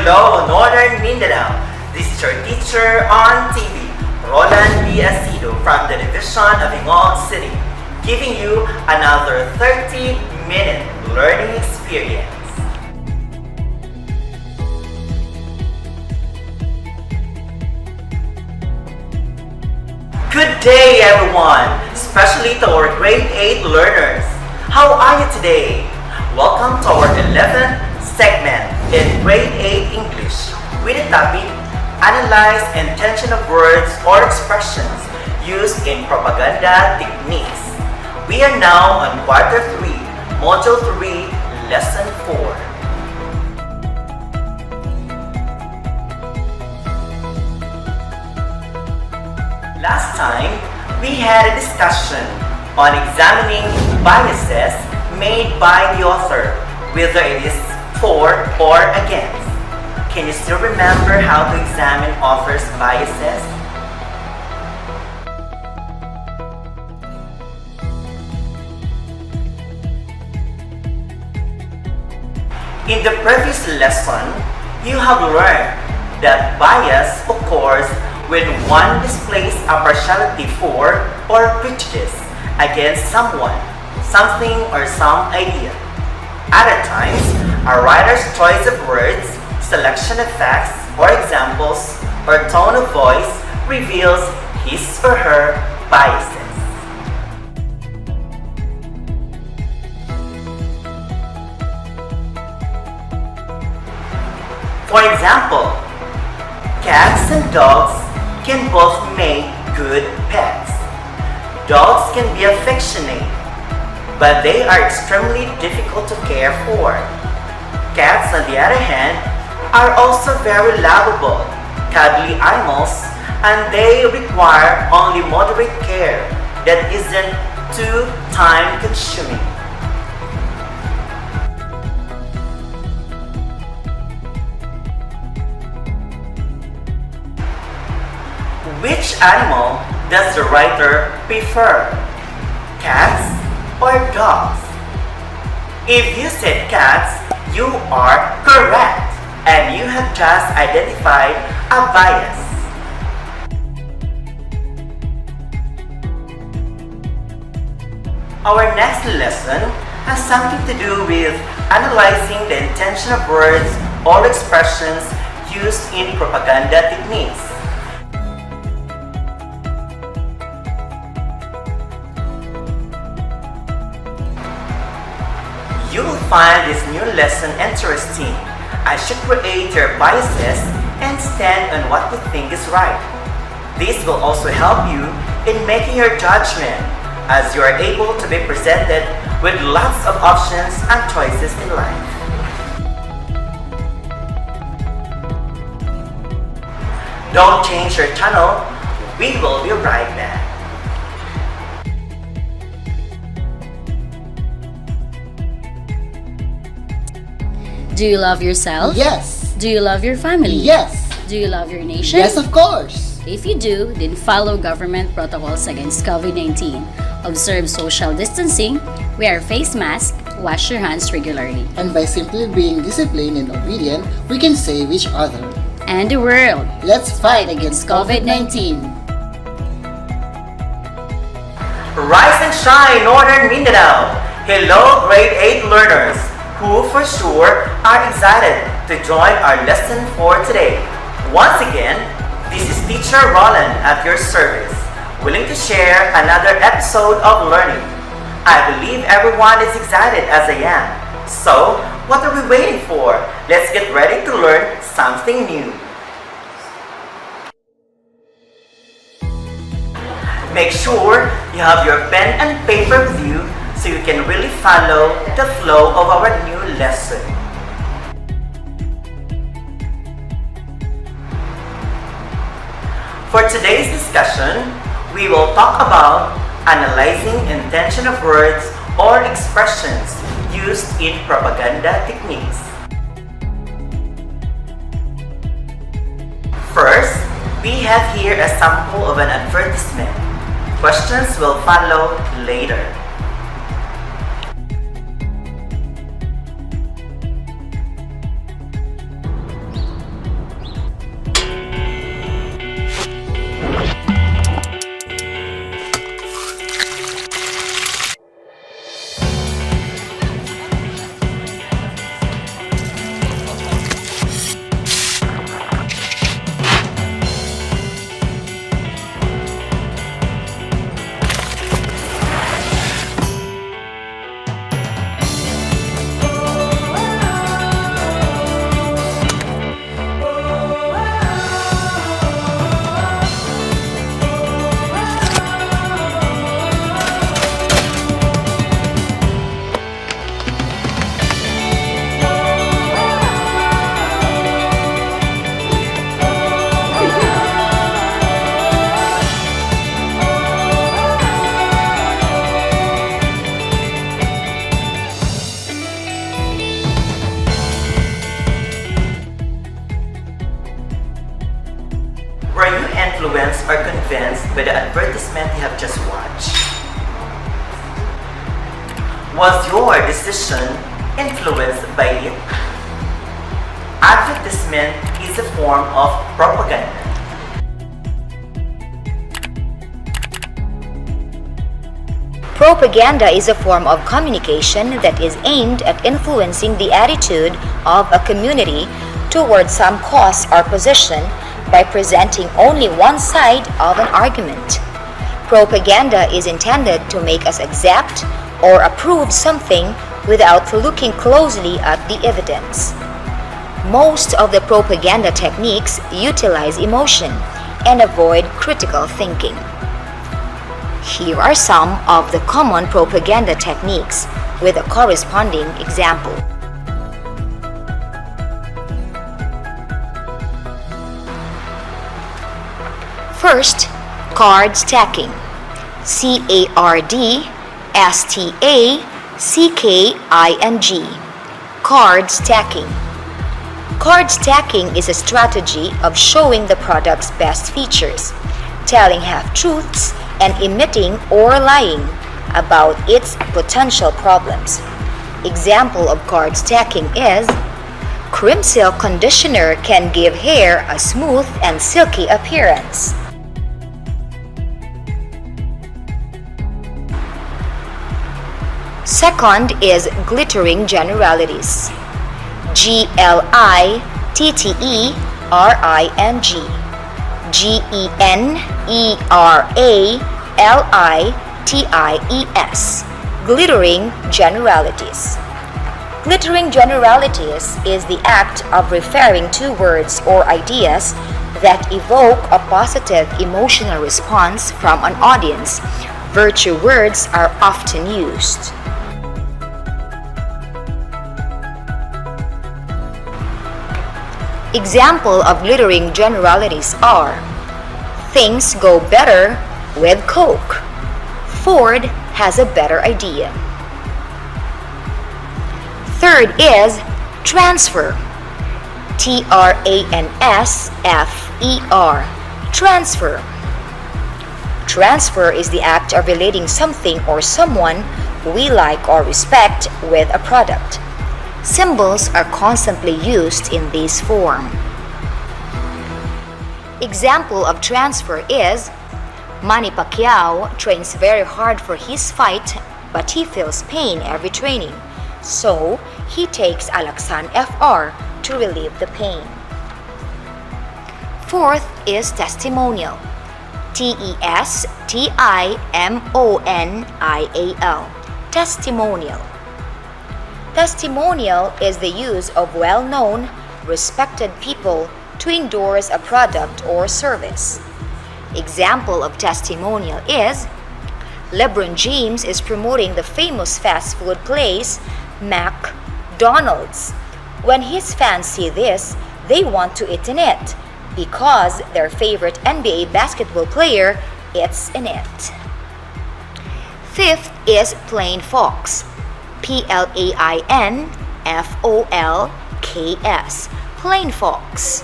Hello, Northern Mindanao. This is your teacher on TV, Rolan Acido from the Division of Ingog City, giving you another 30-minute learning experience. Good day, everyone, especially to our grade 8 learners. How are you today? Welcome to our 11th segment in grade 8 English with the topic Analyze intention of words or expressions used in propaganda techniques. We are now on quarter 3, module 3, lesson 4. Last time, we had a discussion on examining biases made by the author, whether it is for or against. Can you still remember how to examine author's biases? In the previous lesson, you have learned that bias occurs when one displays a partiality for or prejudice against someone, something, or some idea. Other times, a writer's choice of words, selection of facts or examples, or tone of voice reveals his or her biases. For example, cats and dogs can both make good pets. Dogs can be affectionate, but they are extremely difficult to care for. Cats, on the other hand, are also very lovable, cuddly animals, and they require only moderate care that isn't too time-consuming. Which animal does the writer prefer? Cats or dogs? If you said cats, you are correct, and you have just identified a bias. Our next lesson has something to do with analyzing the intention of words or expressions used in propaganda techniques. You will find this new lesson interesting as you create your biases and stand on what you think is right. This will also help you in making your judgment as you are able to be presented with lots of options and choices in life. Don't change your channel. We will be right back. Do you love yourself? Yes. Do you love your family? Yes. Do you love your nation? Yes, of course. If you do, then follow government protocols against COVID-19. Observe social distancing, wear face mask, wash your hands regularly. And by simply being disciplined and obedient, we can save each other. And the world. Let's fight against COVID-19. Rise and shine, Northern Mindanao! Hello, grade 8 learners, who for sure are excited to join our lesson for today. Once again, this is Teacher Rolan at your service, willing to share another episode of learning. I believe everyone is excited as I am. So, what are we waiting for? Let's get ready to learn something new. Make sure you have your pen and paper with you so you can really follow the flow of our new lesson. For today's discussion, we will talk about analyzing intention of words or expressions used in propaganda techniques. First, we have here a sample of an advertisement. Questions will follow later. Were you influenced or convinced by the advertisement you have just watched? Was your decision influenced by it? Advertisement is a form of propaganda. Propaganda is a form of communication that is aimed at influencing the attitude of a community towards some cause or position by presenting only one side of an argument. Propaganda is intended to make us accept or approve something without looking closely at the evidence. Most of the propaganda techniques utilize emotion and avoid critical thinking. Here are some of the common propaganda techniques with a corresponding example. First, card stacking. CARD-STACKING. Card stacking. Card stacking is a strategy of showing the product's best features, telling half-truths, and omitting or lying about its potential problems. Example of card stacking is: cream silk conditioner can give hair a smooth and silky appearance. Second is glittering generalities. GLITTERING. GENERALITIES. Glittering generalities. Glittering generalities is the act of referring to words or ideas that evoke a positive emotional response from an audience. Virtue words are often used. Example of glittering generalities are: things go better with Coke. Ford has a better idea. Third is transfer. TRANSFER. Transfer. Transfer is the act of relating something or someone we like or respect with a product. Symbols are constantly used in this form. Example of transfer is: Manny Pacquiao trains very hard for his fight, but he feels pain every training, so he takes Alaxan FR to relieve the pain. Fourth is testimonial. TESTIMONIAL. Testimonial. Testimonial is the use of well-known, respected people to endorse a product or service. Example of testimonial is: LeBron James is promoting the famous fast food place McDonald's. When his fans see this, they want to eat in it because their favorite NBA basketball player eats in it. Fifth is plain fox. PLAINFOLKS. Plain fox.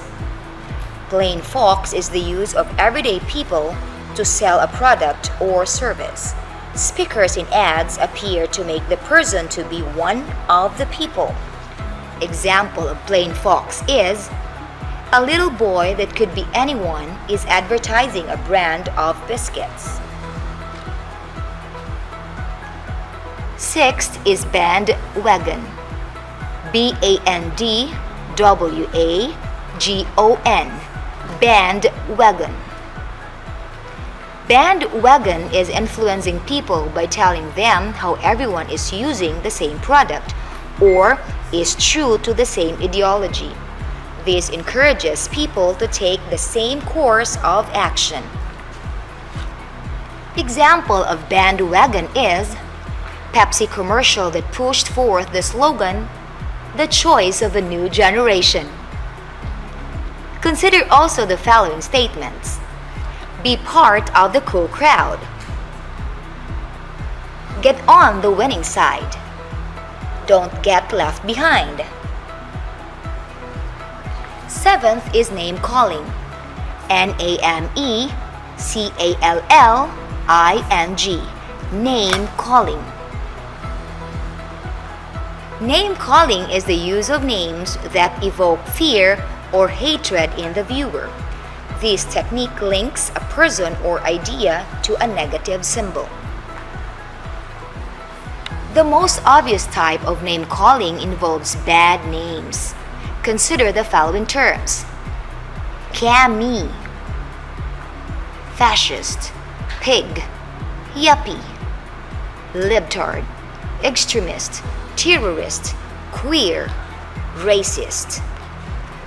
Plain fox is the use of everyday people to sell a product or service. Speakers in ads appear to make the person to be one of the people. Example of plain fox is: a little boy that could be anyone is advertising a brand of biscuits. Sixth is bandwagon. BANDWAGON. Bandwagon. Bandwagon is influencing people by telling them how everyone is using the same product or is true to the same ideology. This encourages people to take the same course of action. Example of bandwagon is: Pepsi commercial that pushed forth the slogan, "The choice of a new generation." Consider also the following statements. Be part of the cool crowd. Get on the winning side. Don't get left behind. Seventh is name calling. N-A-M-E-C-A-L-L-I-N-G. Name calling. Name calling is the use of names that evoke fear or hatred in the viewer. This technique links a person or idea to a negative symbol. The most obvious type of name calling involves bad names. Consider the following terms: Cammy, fascist, pig, yuppie, libtard, extremist, terrorist, queer, racist.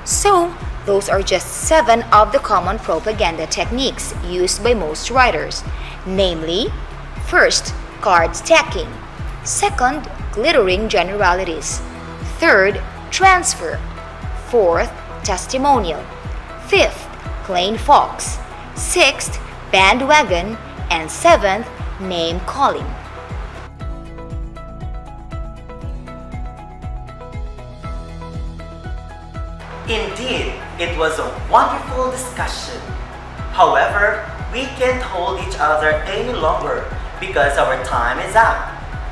So, those are just 7 of the common propaganda techniques used by most writers, namely, first, card stacking, second, glittering generalities, third, transfer, fourth, testimonial, fifth, plain fox, sixth, bandwagon, and seventh, name calling. Indeed, it was a wonderful discussion. However, we can't hold each other any longer because our time is up.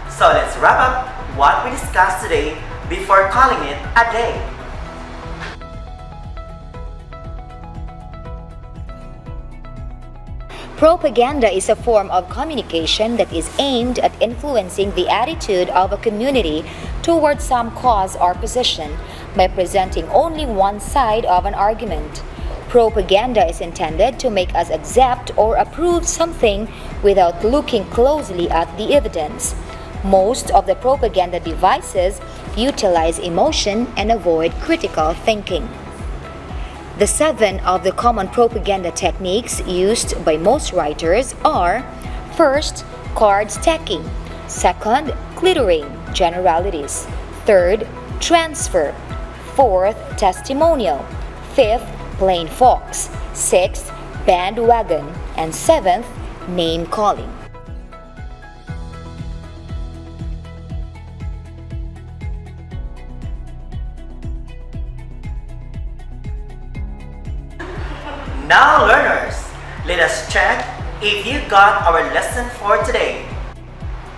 So let's wrap up what we discussed today before calling it a day. Propaganda is a form of communication that is aimed at influencing the attitude of a community towards some cause or position by presenting only one side of an argument. Propaganda is intended to make us accept or approve something without looking closely at the evidence. Most of the propaganda devices utilize emotion and avoid critical thinking. The 7 of the common propaganda techniques used by most writers are: first, card stacking, second, glittering generalities, third, transfer, fourth, testimonial, fifth, plain fox, sixth, bandwagon, and seventh, name calling. Now learners, let us check if you got our lesson for today.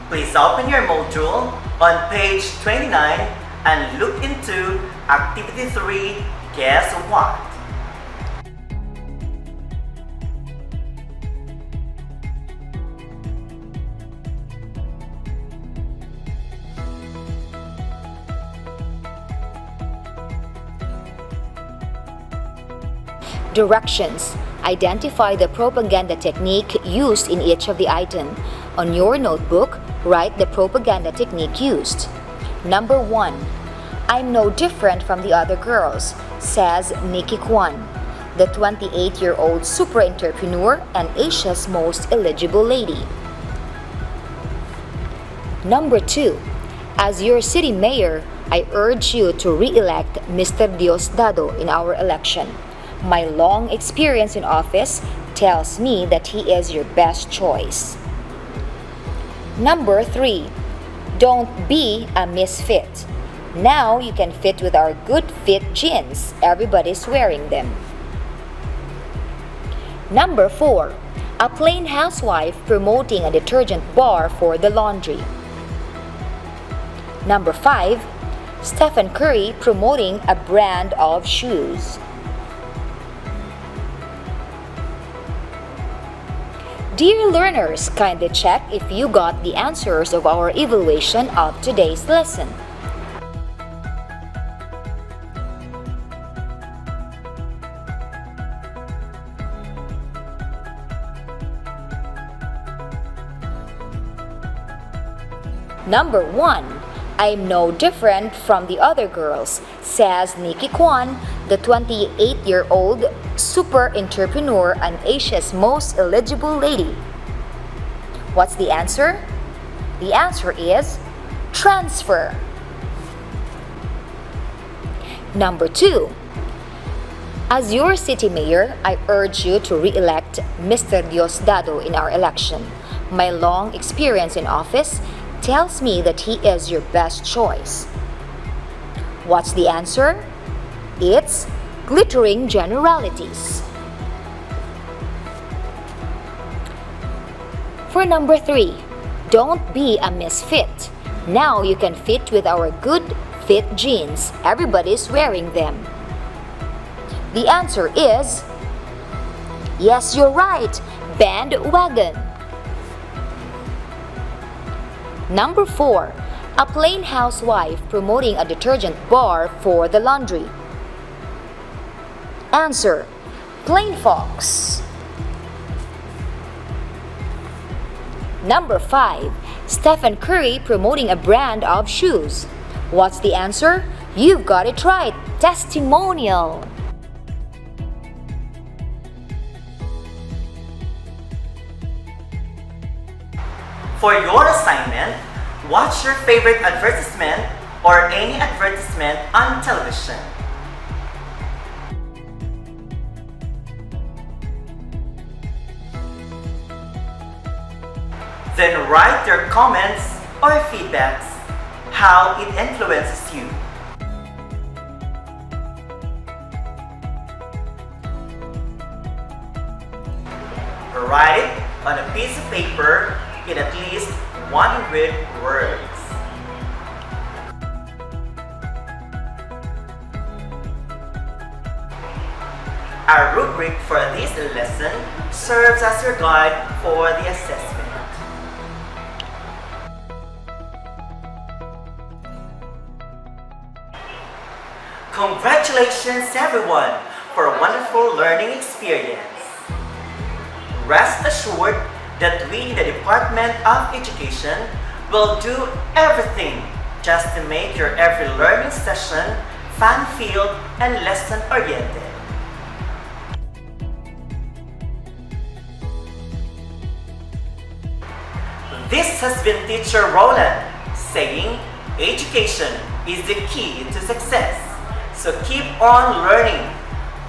Please open your module on page 29 and look into Activity 3, Guess What? Directions. Identify the propaganda technique used in each of the items. On your notebook, write the propaganda technique used. Number 1. I'm no different from the other girls, says Nikki Kwan, the 28-year-old super entrepreneur and Asia's most eligible lady. Number 2. As your city mayor, I urge you to re-elect Mr. Diosdado in our election. My long experience in office tells me that he is your best choice. Number 3. Don't be a misfit. Now you can fit with our good fit jeans. Everybody's wearing them. Number 4. A plain housewife promoting a detergent bar for the laundry. Number 5. Stephen Curry promoting a brand of shoes. Dear learners, kindly check if you got the answers of our evaluation of today's lesson. Number 1. I'm no different from the other girls, says Nikki Kwan, the 28-year-old super entrepreneur and Asia's most eligible lady. What's the answer? The answer is transfer. Number 2. As your city mayor, I urge you to re-elect Mr. Diosdado in our election. My long experience in office tells me that he is your best choice. What's the answer? It's glittering generalities. For number 3, don't be a misfit. Now you can fit with our good fit jeans. Everybody's wearing them. The answer is, yes, you're right, bandwagon. Number 4, a plain housewife promoting a detergent bar for the laundry. Answer, plain fox. Number 5, Stephen Curry promoting a brand of shoes. What's the answer? You've got it right, testimonial. For your assignment, watch your favorite advertisement or any advertisement on television. Then write your comments or feedbacks, how it influences you. Write it on a piece of paper in at least 100 words. Our rubric for this lesson serves as your guide for the assessment. Congratulations everyone for a wonderful learning experience. Rest assured that we in the Department of Education will do everything just to make your every learning session fun-filled and lesson-oriented. This has been Teacher Rolan saying, education is the key to success. So keep on learning.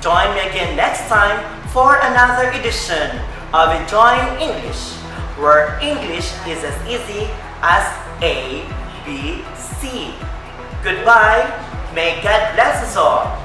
Join me again next time for another edition of Enjoying English, where English is as easy as A, B, C. Goodbye. May God bless us all.